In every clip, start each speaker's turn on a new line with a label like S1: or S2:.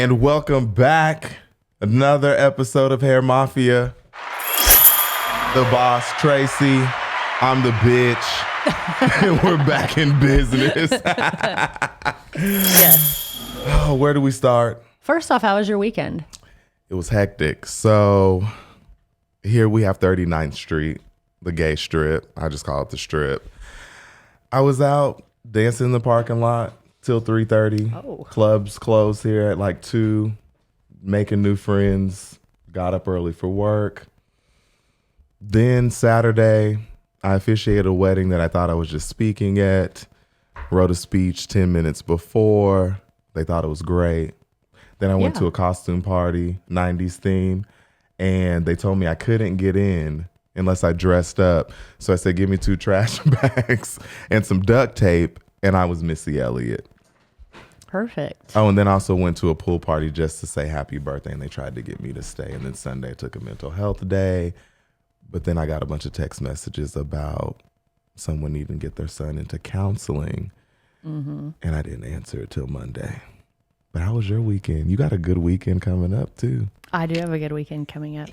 S1: And welcome back. Another episode of Hair Mafia. The boss, Tracy. I'm the bitch. And we're back in business.
S2: Yes.
S1: Oh, where do we start?
S2: First off, how was your weekend?
S1: It was hectic. So here we have 39th Street, the gay strip. I just call it the strip. I was out dancing in the parking lot till 3:30.
S2: Oh.
S1: Clubs closed here at like 2, making new friends. Got up early for work. Then Saturday, I officiated a wedding that I thought I was just speaking at. Wrote a speech 10 minutes before. They thought it was great. Then I went to a costume party, 90s theme, and they told me I couldn't get in unless I dressed up. So I said, give me 2 trash bags and some duct tape, and I was Missy Elliott.
S2: Perfect.
S1: Oh, and then I also went to a pool party just to say happy birthday, and they tried to get me to stay. And then Sunday I took a mental health day, but then I got a bunch of text messages about someone needing to get their son into counseling, and I didn't answer it till Monday. But how was your weekend? You got a good weekend coming up, too.
S2: I do have a good weekend coming up.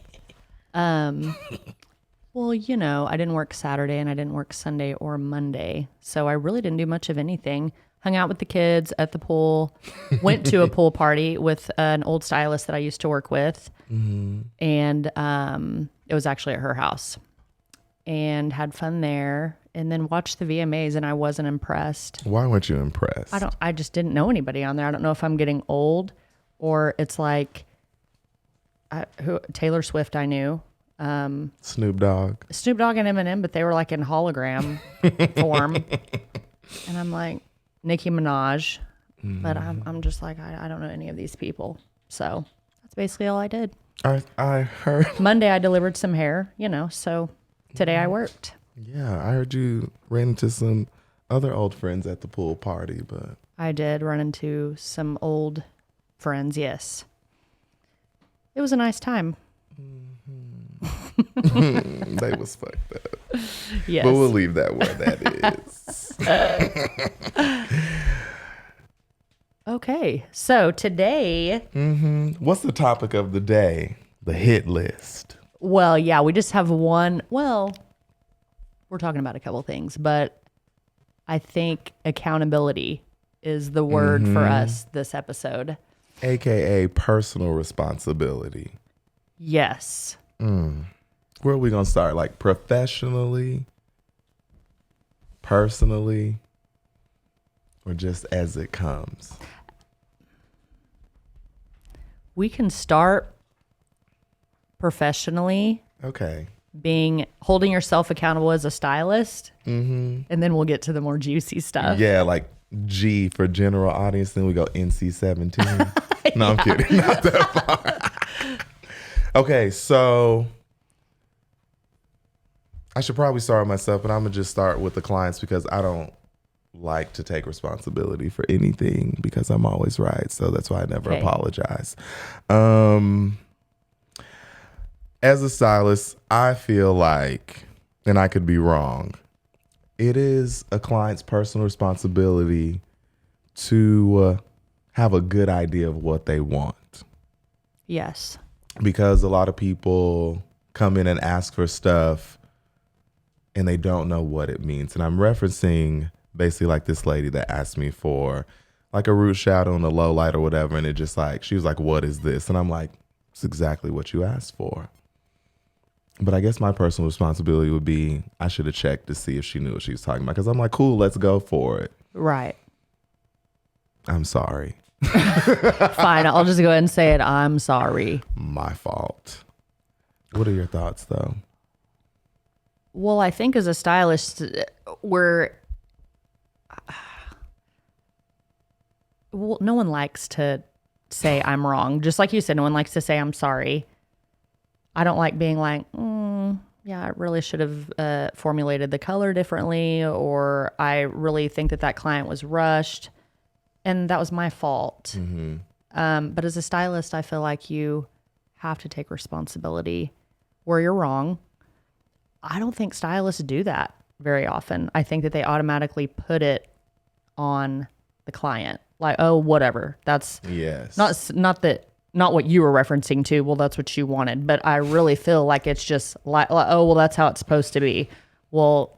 S2: Well, you know, I didn't work Saturday and I didn't work Sunday or Monday. So I really didn't do much of anything. Hung out with the kids at the pool. Went to a pool party with an old stylist that I used to work with. And it was actually at her house. And had fun there. And then watched the VMAs and I wasn't impressed.
S1: Why weren't you impressed?
S2: I just didn't know anybody on there. I don't know if I'm getting old or it's like Taylor Swift I knew.
S1: Snoop Dogg
S2: And Eminem, but they were like in hologram form. And I'm like, Nicki Minaj. But I'm just like, I don't know any of these people. So that's basically all I did.
S1: I heard.
S2: Monday I delivered some hair, you know, so today I worked.
S1: Yeah, I heard you ran into some other old friends at the pool party, but
S2: I did run into some old friends, yes. It was a nice time.
S1: they was fucked up.
S2: Yes.
S1: But we'll leave that where that is.
S2: Okay, so today...
S1: What's the topic of the day? The hit list.
S2: Well, yeah, we just have one. Well, we're talking about a couple things, but I think accountability is the word for us this episode.
S1: AKA personal responsibility.
S2: Yes.
S1: Where are we going to start? Like professionally, personally, or just as it comes?
S2: We can start professionally.
S1: Okay.
S2: Holding yourself accountable as a stylist. And then we'll get to the more juicy stuff.
S1: Yeah, like G for general audience. Then we go NC-17. No, I'm kidding. Not that far. Okay, so I should probably start myself, but I'm going to just start with the clients because I don't like to take responsibility for anything because I'm always right. So that's why I never apologize. As a stylist, I feel like, and I could be wrong, it is a client's personal responsibility to have a good idea of what they want.
S2: Yes.
S1: Because a lot of people come in and ask for stuff and they don't know what it means. And I'm referencing basically like this lady that asked me for like a root shadow and a low light or whatever. And it just like, she was like, what is this? And I'm like, it's exactly what you asked for. But I guess my personal responsibility would be I should have checked to see if she knew what she was talking about. Because I'm like, cool, let's go for it.
S2: Right.
S1: I'm sorry.
S2: Fine. I'll just go ahead and say it. I'm sorry.
S1: My fault. What are your thoughts, though?
S2: Well, I think as a stylist, no one likes to say I'm wrong. Just like you said, no one likes to say I'm sorry. I don't like being like, yeah, I really should have formulated the color differently, or I really think that client was rushed and that was my fault. But as a stylist, I feel like you have to take responsibility where you're wrong. I don't think stylists do that very often. I think that they automatically put it on the client. like, oh, whatever. That's
S1: Yes.
S2: not what you were referencing to. Well, that's what you wanted. But I really feel like it's just like, oh, well, that's how it's supposed to be. Well,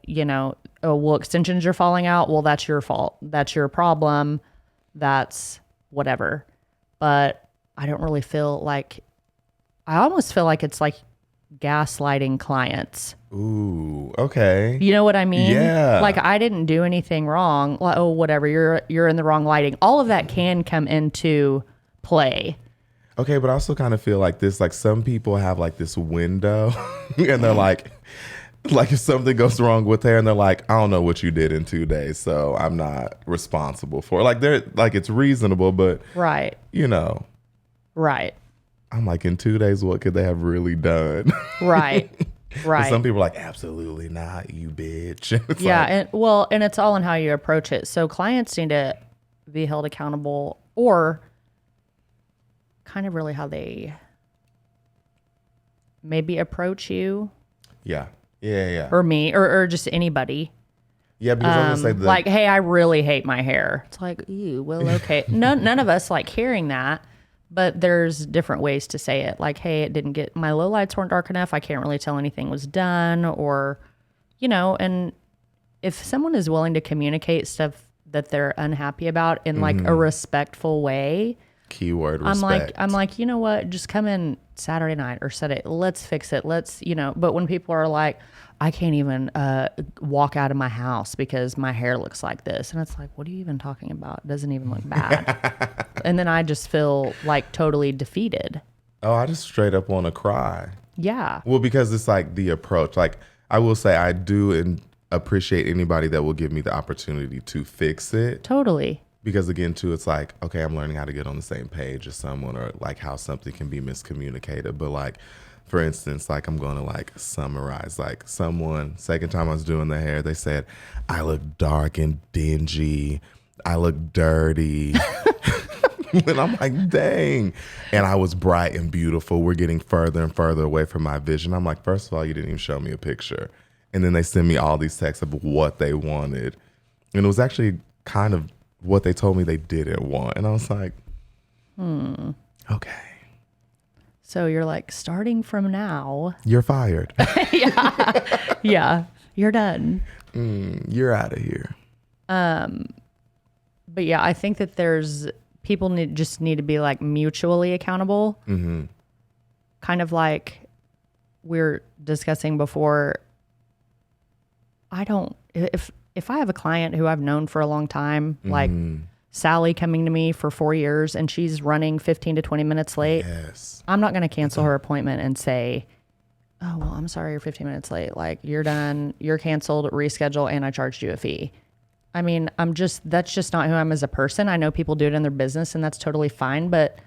S2: oh, well, extensions are falling out. Well, that's your fault. That's your problem. That's whatever. But I don't really feel like, I almost feel like it's like gaslighting clients.
S1: Ooh, okay.
S2: You know what I mean?
S1: Yeah.
S2: Like, I didn't do anything wrong. Like, oh, whatever. You're in the wrong lighting. All of that can come into play.
S1: Okay, but I also kind of feel like this, like some people have like this window and they're like if something goes wrong with hair and they're like, I don't know what you did in 2 days, so I'm not responsible for it. Like they're like, it's reasonable, but
S2: Right. Right.
S1: I'm like, in 2 days, what could they have really done?
S2: Right. Right.
S1: And some people are like, absolutely not, you bitch. It's
S2: Yeah,
S1: like,
S2: and it's all in how you approach it. So clients need to be held accountable, or kind of really how they maybe approach you
S1: yeah.
S2: or me or just anybody.
S1: Yeah, because I was gonna say that,
S2: Like, hey, I really hate my hair. It's like, ew, well, okay. None of us like hearing that, but there's different ways to say it. Like, hey, it didn't get, my lowlights weren't dark enough. I can't really tell anything was done, or, and if someone is willing to communicate stuff that they're unhappy about in like a respectful way,
S1: keyword respect.
S2: I'm like, you know what? Just come in Saturday night or Saturday. Let's fix it. But when people are like, I can't even walk out of my house because my hair looks like this. And it's like, what are you even talking about? It doesn't even look bad. And then I just feel like totally defeated.
S1: Oh, I just straight up want to cry.
S2: Yeah.
S1: Well, because it's like the approach. Like, I will say I do appreciate anybody that will give me the opportunity to fix it.
S2: Totally.
S1: Because again, too, it's like, okay, I'm learning how to get on the same page as someone, or like how something can be miscommunicated. But like, for instance, like I'm going to like summarize, like someone, second time I was doing the hair, they said, I look dark and dingy. I look dirty. And I'm like, dang. And I was bright and beautiful. We're getting further and further away from my vision. I'm like, first of all, you didn't even show me a picture. And then they send me all these texts of what they wanted. And it was actually kind of what they told me they didn't want. And I was like, okay.
S2: So you're like, starting from now.
S1: You're fired.
S2: Yeah. You're done.
S1: You're out of here.
S2: But yeah, I think that there's people just need to be like mutually accountable. Mm-hmm. Kind of like we're discussing before. If I have a client who I've known for a long time, like Sally coming to me for 4 years and she's running 15 to 20 minutes late,
S1: Yes.
S2: I'm not going to cancel her appointment and say, oh, well, I'm sorry you're 15 minutes late. Like, you're done, you're canceled, reschedule, and I charged you a fee. I mean, that's just not who I am as a person. I know people do it in their business and that's totally fine, but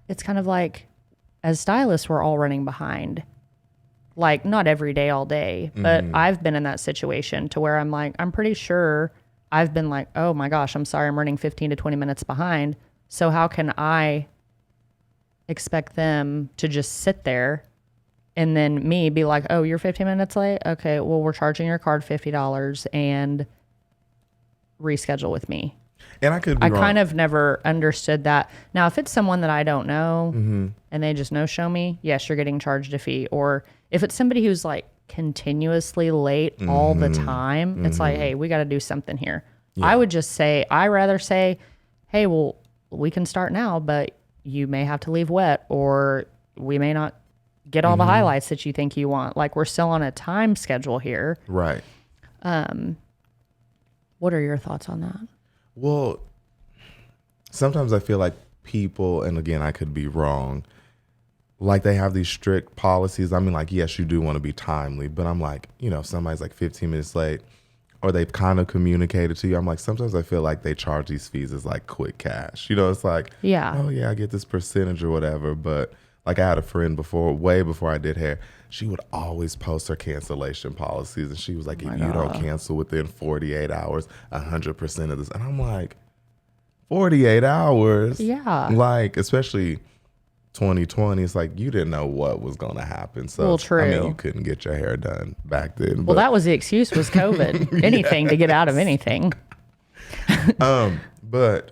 S2: it's kind of like, as stylists, we're all running behind. Like, not every day, all day, but I've been in that situation to where I'm like, I'm pretty sure I've been like, oh my gosh, I'm sorry, I'm running 15 to 20 minutes behind. So how can I expect them to just sit there and then me be like, oh, you're 15 minutes late? Okay, well, we're charging your card $50 and reschedule with me.
S1: And I could be wrong.
S2: Kind of never understood that. Now, if it's someone that I don't know and they just no-show me, yes, you're getting charged a fee. Or if it's somebody who's like continuously late all the time, it's like, hey, we got to do something here. Yeah. I rather say, hey, well, we can start now, but you may have to leave wet, or we may not get all the highlights that you think you want. Like, we're still on a time schedule here.
S1: Right.
S2: What are your thoughts on that?
S1: Well, sometimes I feel like people, and again, I could be wrong, like they have these strict policies. I mean, like, yes, you do want to be timely, but I'm like, if somebody's like 15 minutes late, or they've kind of communicated to you, I'm like, sometimes I feel like they charge these fees as like quick cash. It's like,
S2: yeah,
S1: oh yeah, I get this percentage or whatever. But like, I had a friend way before I did hair, she would always post her cancellation policies. And she was like, if you don't cancel within 48 hours, 100% of this. And I'm like, 48 hours?
S2: Yeah.
S1: Like, especially 2020, it's like you didn't know what was going to happen. So,
S2: well, true.
S1: I mean, you couldn't get your hair done back then.
S2: Well, that was the excuse, was COVID. Anything to get out of anything.
S1: But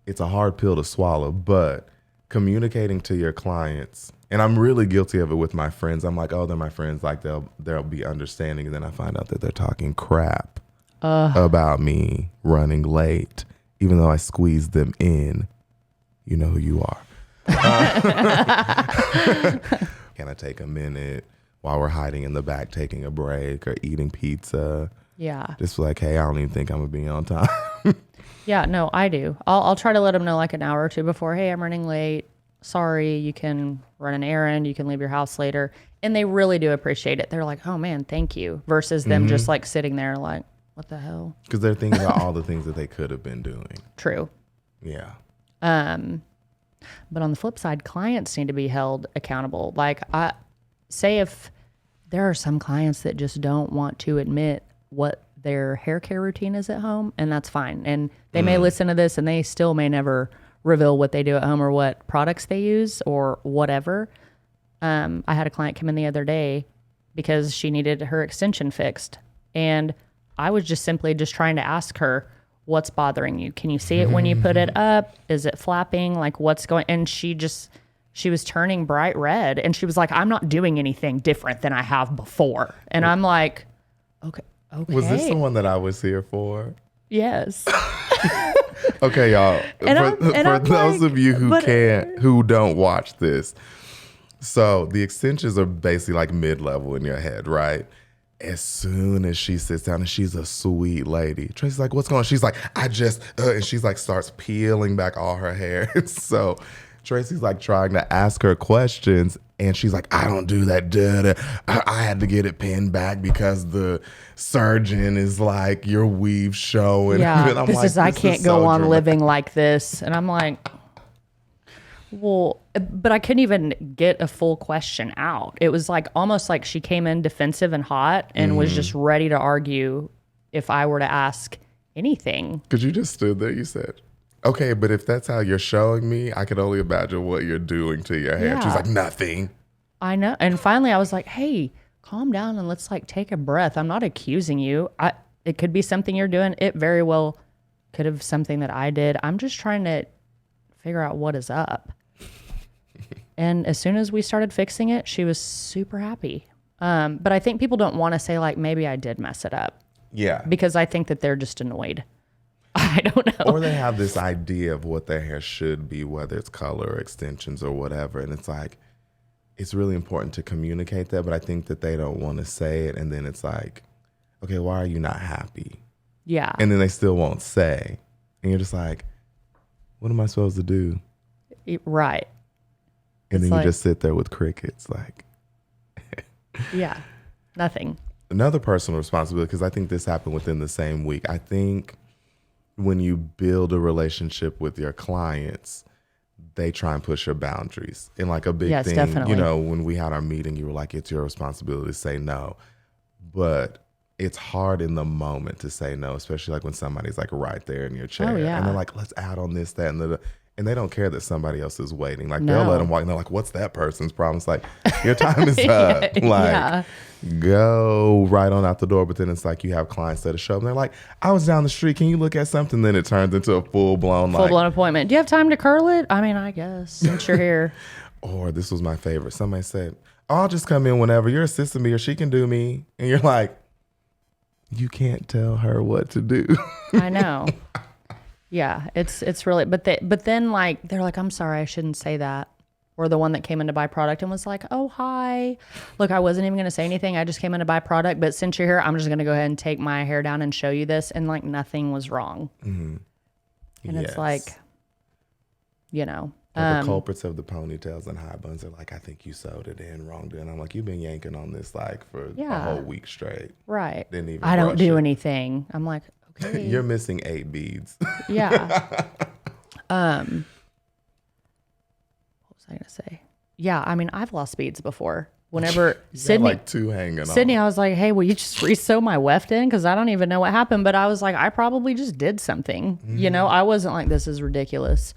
S1: it's a hard pill to swallow, but communicating to your clients, and I'm really guilty of it with my friends. I'm like, oh, they're my friends. Like they'll be understanding. And then I find out that they're talking crap about me running late, even though I squeezed them in. You know who you are. Can I take a minute while we're hiding in the back, taking a break or eating pizza?
S2: Yeah.
S1: Just like, hey, I don't even think I'm gonna be on time.
S2: Yeah, no, I do. I'll try to let them know like an hour or two before. Hey, I'm running late. Sorry, you can run an errand. You can leave your house later. And they really do appreciate it. They're like, oh man, thank you. Versus them just like sitting there like, what the hell?
S1: Because they're thinking about all the things that they could have been doing.
S2: True.
S1: Yeah.
S2: But on the flip side, clients need to be held accountable. Like I say if there are some clients that just don't want to admit what their hair care routine is at home, and that's fine. And they may listen to this and they still may never reveal what they do at home or what products they use or whatever. I had a client come in the other day because she needed her extension fixed. And I was just simply just trying to ask her, what's bothering you? Can you see it when you put it up? Is it flapping? Like what's going? And she was turning bright red and she was like, I'm not doing anything different than I have before. And I'm like, okay.
S1: Was this the one that I was here for?
S2: Yes.
S1: Okay, y'all. For those of you who don't watch this, so the extensions are basically like mid-level in your head, right? As soon as she sits down, and she's a sweet lady, Tracy's like, what's going on? She's like, and she's like starts peeling back all her hair. And so Tracy's like trying to ask her questions, and she's like, I don't do that. I had to get it pinned back because the surgeon is like, your weave showing.
S2: Yeah,
S1: And I'm
S2: this
S1: like,
S2: is, I can't go on living like this. And I'm like, well, but I couldn't even get a full question out. It was like almost like she came in defensive and hot and was just ready to argue if I were to ask anything.
S1: Because you just stood there, you said, okay, but if that's how you're showing me, I can only imagine what you're doing to your hair.
S2: Yeah.
S1: She's like, nothing.
S2: I know. And finally I was like, hey, calm down and let's like take a breath. I'm not accusing you. It could be something you're doing. It very well could have something that I did. I'm just trying to figure out what is up. And as soon as we started fixing it, she was super happy. But I think people don't want to say like, maybe I did mess it up.
S1: Yeah.
S2: Because I think that they're just annoyed. I don't know.
S1: Or they have this idea of what their hair should be, whether it's color or extensions or whatever. And it's like, it's really important to communicate that, but I think that they don't want to say it. And then it's like, okay, why are you not happy?
S2: Yeah.
S1: And then they still won't say. And you're just like, what am I supposed to do?
S2: Right.
S1: And
S2: It's
S1: then
S2: like,
S1: you just sit there with crickets, like.
S2: yeah, nothing.
S1: Another personal responsibility, because I think this happened within the same week. I think when you build a relationship with your clients, they try and push your boundaries. And like a big
S2: Yes,
S1: thing,
S2: definitely.
S1: you know, when we had our meeting, you were like, it's your responsibility to say no. But it's hard in the moment to say no, especially like when somebody's like right there in your chair.
S2: Oh, yeah.
S1: And they're like, let's add on this, that, and they don't care that somebody else is waiting. Like
S2: No.
S1: they'll let them walk and they're like, what's that person's problem? It's like, your time is up. Like,
S2: Yeah.
S1: go right on out the door. But then it's like you have clients that show up and they're like, I was down the street. Can you look at something? Then it turns into a full-blown
S2: Appointment. Do you have time to curl it? I mean, I guess since you're here.
S1: Or this was my favorite. Somebody said, oh, I'll just come in whenever. You're assisting me or she can do me. And you're like, you can't tell her what to do.
S2: I know. Yeah, it's really, but then like, they're like, I'm sorry, I shouldn't say that. Or the one that came in to buy product and was like, oh, hi. Look, I wasn't even going to say anything. I just came in to buy product. But since you're here, I'm just going to go ahead and take my hair down and show you this. And like nothing was wrong.
S1: Mm-hmm.
S2: And it's like, you know.
S1: Like the culprits of the ponytails and high buns are like, I think you sewed it in wrong. And I'm like, you've been yanking on this like for a whole week straight.
S2: Right.
S1: Didn't even
S2: I don't
S1: brush
S2: do
S1: it.
S2: anything. I'm like, okay.
S1: You're missing 8 beads.
S2: Yeah. What was I gonna say? Yeah, I mean, I've lost beads before. Whenever Sydney,
S1: like 2 hanging
S2: Sydney,
S1: on.
S2: I was like, hey, will you just re-sew my weft in? Because I don't even know what happened. But I was like, I probably just did something. You know, I wasn't like, this is ridiculous.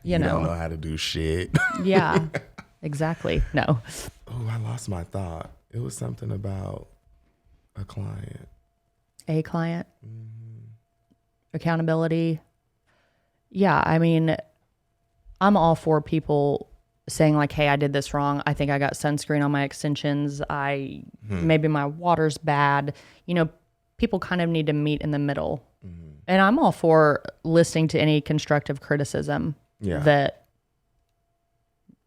S2: You know.
S1: Don't know how to do shit.
S2: Yeah, exactly. No.
S1: Oh, I lost my thought. It was something about a client.
S2: A client. Accountability. Yeah, I mean, I'm all for people saying like, "Hey, I did this wrong. I think I got sunscreen on my extensions. Maybe my water's bad." You know, people kind of need to meet in the middle. And I'm all for listening to any constructive criticism
S1: Yeah.
S2: that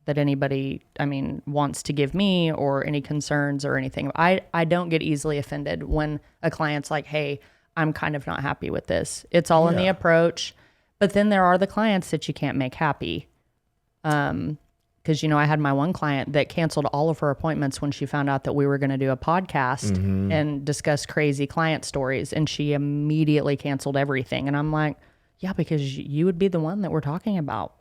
S2: anybody, I mean, wants to give me, or any concerns or anything. I don't get easily offended when a client's like, "Hey, I'm kind of not happy with this." It's all in the
S1: Yeah.
S2: approach. But then there are the clients that you can't make happy. Because, you know, I had my one client that canceled all of her appointments when she found out that we were going to do a podcast and discuss crazy client stories. And she immediately canceled everything. And I'm like, yeah, because you would be the one that we're talking about.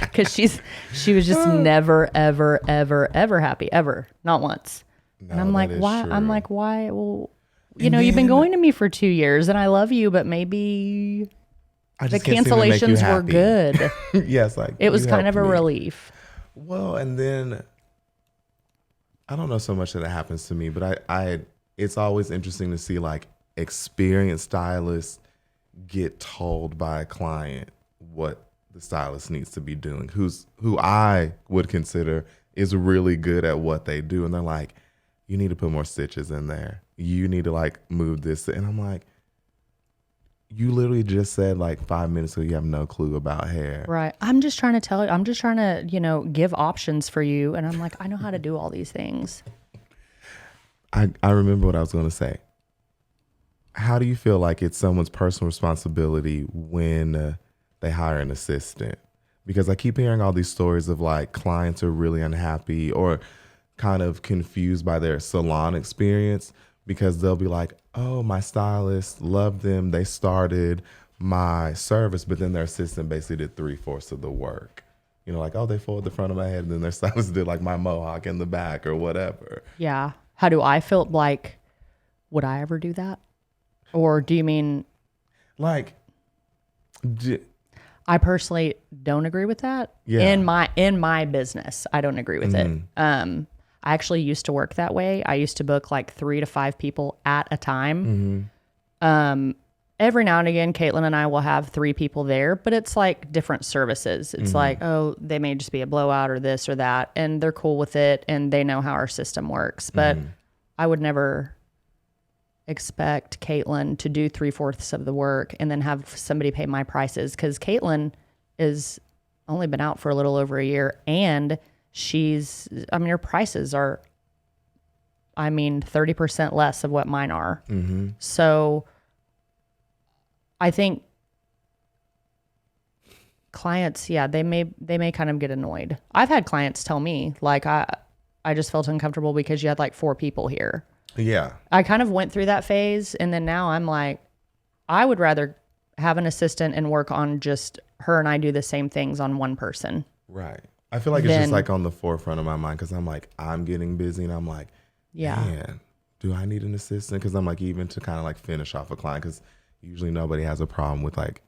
S2: Because she was just never, ever, ever, ever happy, ever, not once.
S1: No,
S2: and I'm like,
S1: that is
S2: why?
S1: true.
S2: I'm like, why? Well, you
S1: And
S2: know, you've been
S1: then-
S2: going to me for 2 years, and I love you, but maybe
S1: I
S2: the
S1: just can't seem to make you
S2: cancellations were
S1: happy.
S2: good.
S1: Yes, like
S2: It was
S1: you
S2: kind of a
S1: helped me.
S2: relief.
S1: Well, and then I don't know so much that it happens to me, but I it's always interesting to see like experienced stylists get told by a client what the stylist needs to be doing, who I would consider is really good at what they do, and they're like, you need to put more stitches in there. You need to like move this, and I'm like, you literally just said like 5 minutes ago you have no clue about hair.
S2: Right. I'm just trying to tell you, I'm just trying to, you know, give options for you. And I'm like, I know how to do all these things.
S1: I remember what I was going to say. How do you feel like it's someone's personal responsibility when they hire an assistant? Because I keep hearing all these stories of like clients are really unhappy or kind of confused by their salon experience because they'll be like, oh, my stylist loved them. They started my service, but then their assistant basically did 3/4 of the work. You know, like, oh, they folded the front of my head and then their stylist did like my mohawk in the back or whatever.
S2: Yeah. How do I feel? Like, would I ever do that? Or do you mean
S1: Like,
S2: I personally don't agree with that?
S1: Yeah.
S2: In my business, I don't agree with it. I actually used to work that way. I used to book like 3 to 5 people at a time. Every now and again, Caitlin and I will have 3 people there, but it's like different services. It's like, oh, they may just be a blowout or this or that, and they're cool with it, and they know how our system works. But I would never expect Caitlin to do 3/4 of the work and then have somebody pay my prices, because Caitlin is only been out for a little over a year, and her prices are, 30% less of what mine are. So I think clients, yeah, they may kind of get annoyed. I've had clients tell me like, I just felt uncomfortable because you had like 4 people here.
S1: yeah.
S2: I kind of went through that phase, and then now I'm like, I would rather have an assistant and work on just her and I do the same things on one person.
S1: Right. I feel like it's
S2: Then-
S1: just like on the forefront of my mind because I'm like, I'm getting busy and I'm like,
S2: Yeah.
S1: man, do I need an assistant? Because I'm like, even to kind of like finish off a client, because usually nobody has a problem with like,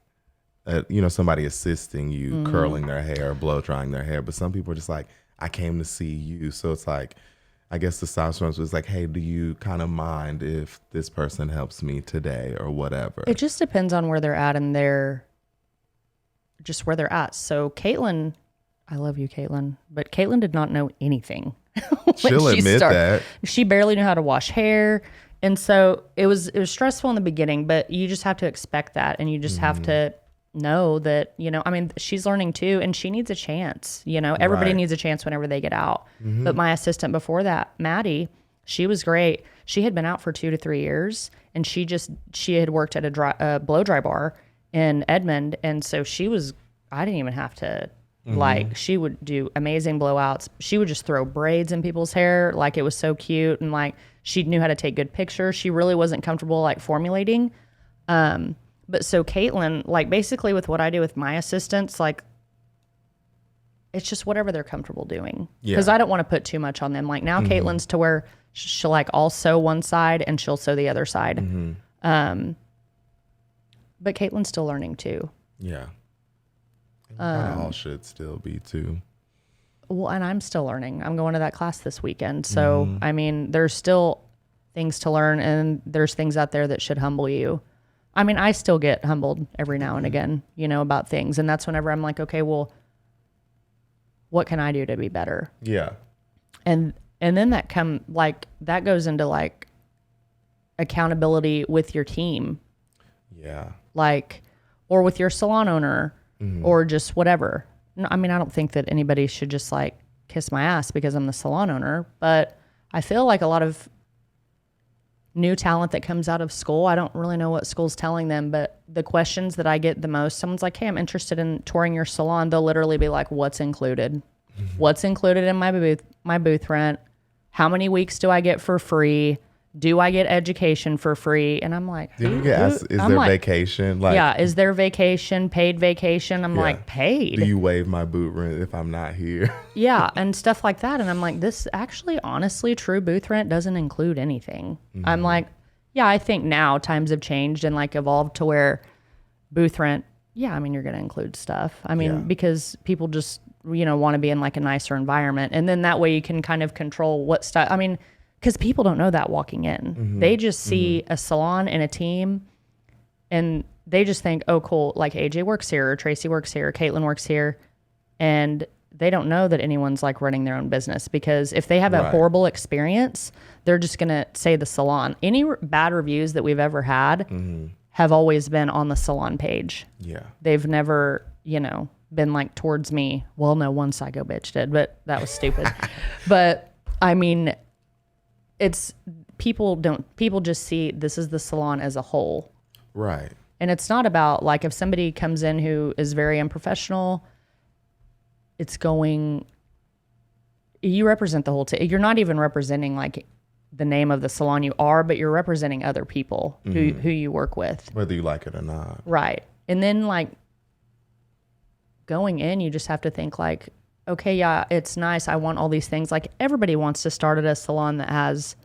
S1: somebody assisting you curling their hair or blow drying their hair. But some people are just like, I came to see you. So it's like, I guess the stylist was like, hey, do you kind of mind if this person helps me today or whatever?
S2: It just depends on where they're at and just where they're at. So Caitlin, I love you, Caitlin, but Caitlin did not know anything. when
S1: She'll
S2: she
S1: admit
S2: started.
S1: that.
S2: She barely knew how to wash hair. And so it was stressful in the beginning, but you just have to expect that. And you just have to know that, she's learning too, and she needs a chance. Everybody
S1: Right.
S2: needs a chance whenever they get out. But my assistant before that, Maddie, she was great. She had been out for 2 to 3 years, and she had worked at a blow dry bar in Edmond. And so I didn't even have to, she would do amazing blowouts. She would just throw braids in people's hair. Like, it was so cute. And like, she knew how to take good pictures. She really wasn't comfortable like formulating. But so Caitlin, like, basically with what I do with my assistants, like, it's just whatever they're comfortable doing. Because
S1: Yeah.
S2: I don't want to put too much on them. Like, now Caitlin's to where she'll like all sew one side and she'll sew the other side. But Caitlin's still learning too.
S1: Yeah. And all should still be too.
S2: Well, and I'm still learning. I'm going to that class this weekend. So, there's still things to learn, and there's things out there that should humble you. I mean, I still get humbled every now and again, you know, about things. And that's whenever I'm like, okay, well, what can I do to be better?
S1: Yeah.
S2: And then that goes into like accountability with your team.
S1: Yeah.
S2: Like, or with your salon owner or just whatever. No, I mean, I don't think that anybody should just like kiss my ass because I'm the salon owner, but I feel like a lot of new talent that comes out of school, I don't really know what school's telling them, but the questions that I get the most, someone's like, hey, I'm interested in touring your salon. They'll literally be like, what's included? What's included in my booth rent? How many weeks do I get for free? Do I get education for free? And I'm like,
S1: Did you get asked, is there vacation? Like,
S2: yeah, is there vacation, paid vacation? I'm like, paid.
S1: Do you waive my boot rent if I'm not here?
S2: Yeah, and stuff like that. And I'm like, this actually, honestly, true booth rent doesn't include anything. I'm like, yeah, I think now times have changed and like evolved to where booth rent, yeah, I mean, you're going to include stuff. I mean, because people just, you know, want to be in like a nicer environment. And then that way you can kind of control what style. I mean, because people don't know that walking in. They just see a salon and a team and they just think, oh, cool, like AJ works here or Tracy works here or Caitlin works here. And they don't know that anyone's like running their own business, because if they have a horrible experience, they're just going to say the salon. Any bad reviews that we've ever had have always been on the salon page.
S1: Yeah.
S2: They've never, you know, been like towards me. Well, no, one Psycho bitch did, but that was stupid. But I mean, it's people just see this is the salon as a whole.
S1: Right.
S2: And it's not about like if somebody comes in who is very unprofessional, you represent the whole you're not even representing like the name of the salon you are, but you're representing other people who you work with.
S1: Whether you like it or not.
S2: Right. And then like going in, you just have to think like, okay, yeah, it's nice. I want all these things. Like everybody wants to start at a salon that has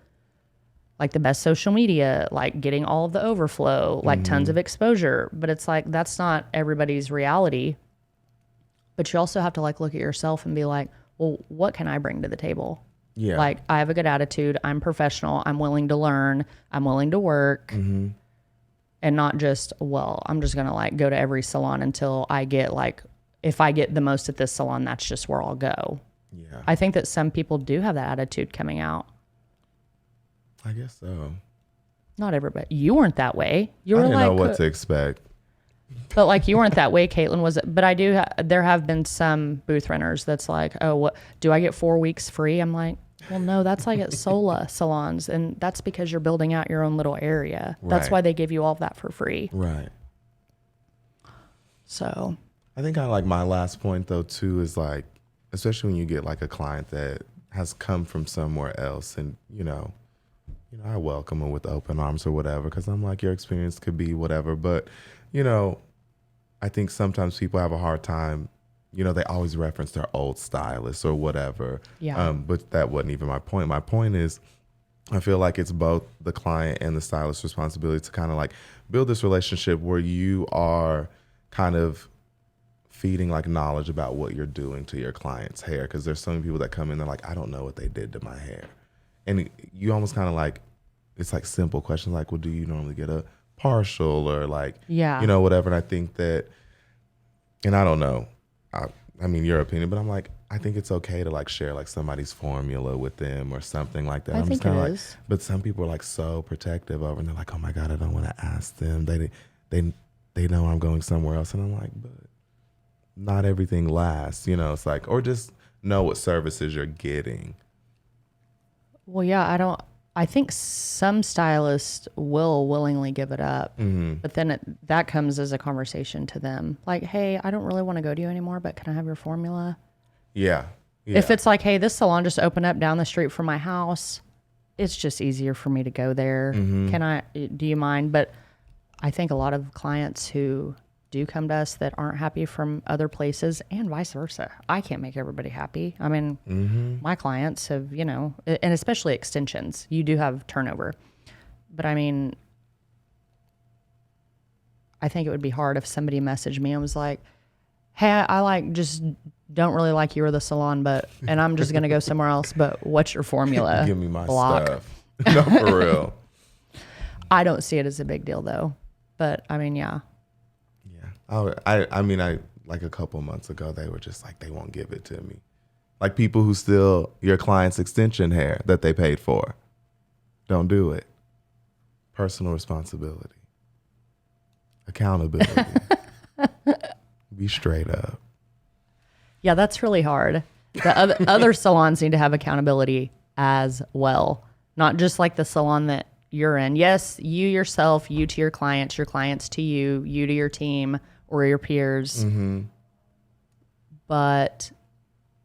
S2: like the best social media, like getting all of the overflow, like tons of exposure. But it's like, that's not everybody's reality. But you also have to like look at yourself and be like, well, what can I bring to the table?
S1: Yeah.
S2: Like I have a good attitude. I'm professional. I'm willing to learn. I'm willing to work. And not just, well, I'm just going to like go to every salon until I get like, if I get the most at this salon, that's just where I'll go.
S1: Yeah.
S2: I think that some people do have that attitude coming out.
S1: I guess so.
S2: Not everybody. You weren't that way. You
S1: I
S2: were
S1: didn't
S2: like,
S1: know what to expect.
S2: but like you weren't that way. Caitlin was, but I do. There have been some booth renters that's like, oh, what do I get 4 weeks free? I'm like, well, no, that's like at Sola salons, and that's because you're building out your own little area. That's why they give you all of that for free.
S1: Right.
S2: So
S1: I think I like my last point though too is like, especially when you get like a client that has come from somewhere else, and you know, I welcome them with open arms or whatever, because I'm like, your experience could be whatever, but you know, I think sometimes people have a hard time. You know, they always reference their old stylist or whatever.
S2: Yeah.
S1: But that wasn't even my point. My point is, I feel like it's both the client and the stylist's responsibility to kind of like build this relationship where you are kind of feeding like knowledge about what you're doing to your client's hair. Because there's so many people that come in, they're like, I don't know what they did to my hair. And you almost kind of like, it's like simple questions like, well, do you normally get a partial or like, you know, whatever. And I think that, and I don't know, I mean, your opinion, but I'm like, I think it's okay to like share like somebody's formula with them or something like that.
S2: I
S1: I'm
S2: think
S1: just kind
S2: it
S1: of like,
S2: is.
S1: but some people are like so protective over, and they're like, oh my God, I don't want to ask them. They know I'm going somewhere else. And I'm like, but not everything lasts, you know, it's like, or just know what services you're getting.
S2: Well, yeah, I think some stylists will willingly give it up, but then that comes as a conversation to them. Like, hey, I don't really want to go to you anymore, but can I have your formula?
S1: Yeah.
S2: If it's like, hey, this salon just opened up down the street from my house, it's just easier for me to go there. Do you mind? But I think a lot of clients who do come to us that aren't happy from other places, and vice versa. I can't make everybody happy. I mean, my clients have, you know, and especially extensions, you do have turnover. But I mean, I think it would be hard if somebody messaged me and was like, hey, I like just don't really like you or the salon, and I'm just going to go somewhere else, but what's your formula?
S1: Give me my stuff. No, for real.
S2: I don't see it as a big deal though. But I mean, yeah.
S1: Yeah. I mean, like a couple months ago, they were just like, they won't give it to me. Like people who steal your client's extension hair that they paid for. Don't do it. Personal responsibility. Accountability. Be straight up.
S2: Yeah, that's really hard. The other salons need to have accountability as well. Not just like the salon that you're in. Yes, you yourself, you to your clients to you, you to your team or your peers.
S1: Mm-hmm.
S2: But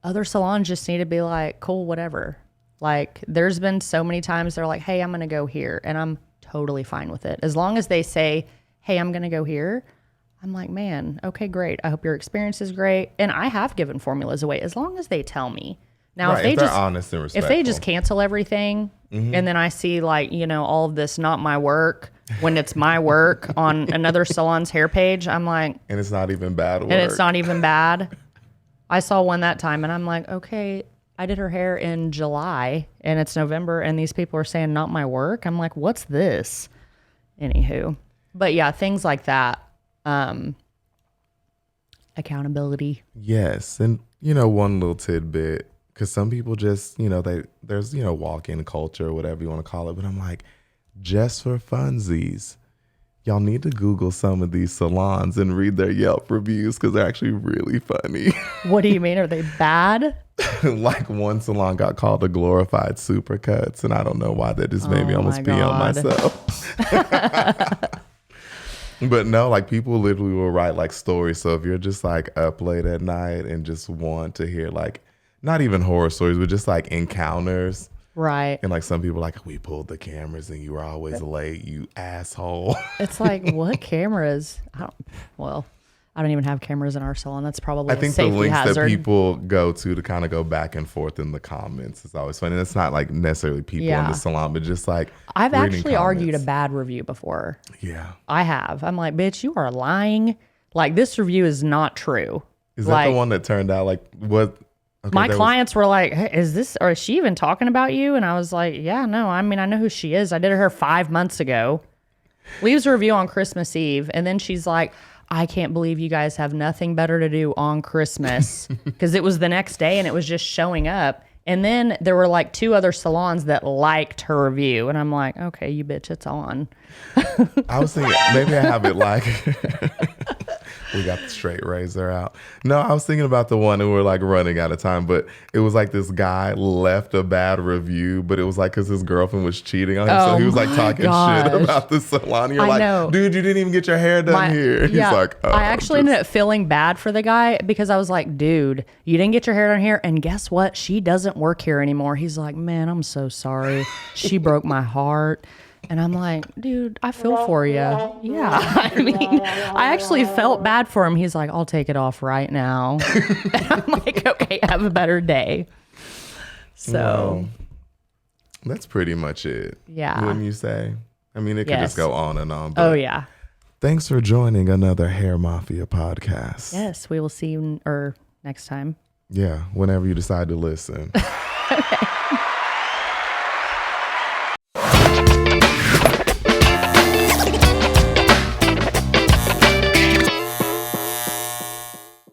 S2: other salons just need to be like, cool, whatever. Like there's been so many times they're like, hey, I'm going to go here. And I'm totally fine with it. As long as they say, hey, I'm going to go here. I'm like, man, okay, great. I hope your experience is great. And I have given formulas away as long as they tell me. Now,
S1: right, if they're honest and respectful.
S2: If they just cancel everything and then I see like, you know, all of this not my work when it's my work on another salon's hair page, I'm like.
S1: And it's not even bad work.
S2: And it's not even bad. I saw one that time and I'm like, okay, I did her hair in July and it's November and these people are saying not my work. I'm like, what's this? Anywho. But yeah, things like that. Accountability.
S1: Yes. And, you know, one little tidbit, because some people just, you know, there's, you know, walk-in culture or whatever you want to call it. But I'm like, just for funsies, y'all need to Google some of these salons and read their Yelp reviews because they're actually really funny.
S2: What do you mean? Are they bad?
S1: Like one salon got called a glorified Supercuts, and I don't know why that just made me almost pee on myself. But no, like people literally will write like stories. So if you're just like up late at night and just want to hear like, not even horror stories, but just like encounters.
S2: Right.
S1: And like some people like, we pulled the cameras and you were always late, you asshole.
S2: It's like, what cameras? I don't even have cameras in our salon. That's probably
S1: I think
S2: a
S1: the
S2: safety
S1: links
S2: hazard.
S1: that people go to kind of go back and forth in the comments is always funny. And it's not like necessarily people in the salon, but just like
S2: I've actually
S1: comments.
S2: argued a bad review before.
S1: Yeah.
S2: I have. I'm like, bitch, you are lying. Like this review is not true.
S1: Is that the one that turned out like what? Okay,
S2: my clients were like, hey, is she even talking about you? And I was like, yeah, no, I mean, I know who she is. I did her hair 5 months ago. Leaves a review on Christmas Eve. And then she's like, I can't believe you guys have nothing better to do on Christmas. Because it was the next day and it was just showing up. And then there were like 2 other salons that liked her review. And I'm like, okay, you bitch, it's on.
S1: I was thinking maybe I have it like we got the straight razor out. No, I was thinking about the one and we're like running out of time, but it was like this guy left a bad review, but it was like because his girlfriend was cheating on him. So he was like talking shit about the salon. You're like, dude, you didn't even get your hair done here. He's like, oh,
S2: I actually ended up feeling bad for the guy because I was like, dude, you didn't get your hair done here. And guess what? She doesn't work here anymore. He's like, man, I'm so sorry. She broke my heart. And I'm like, dude, I feel for you. Yeah. I mean, I actually felt bad for him. He's like, I'll take it off right now. And I'm like, okay, have a better day. So
S1: well, that's pretty much it.
S2: Yeah.
S1: Wouldn't you say? I mean, it could just go on and on. But
S2: oh, yeah.
S1: Thanks for joining another Hair Mafia podcast.
S2: Yes, we will see you next time.
S1: Yeah, whenever you decide to listen.
S2: Okay.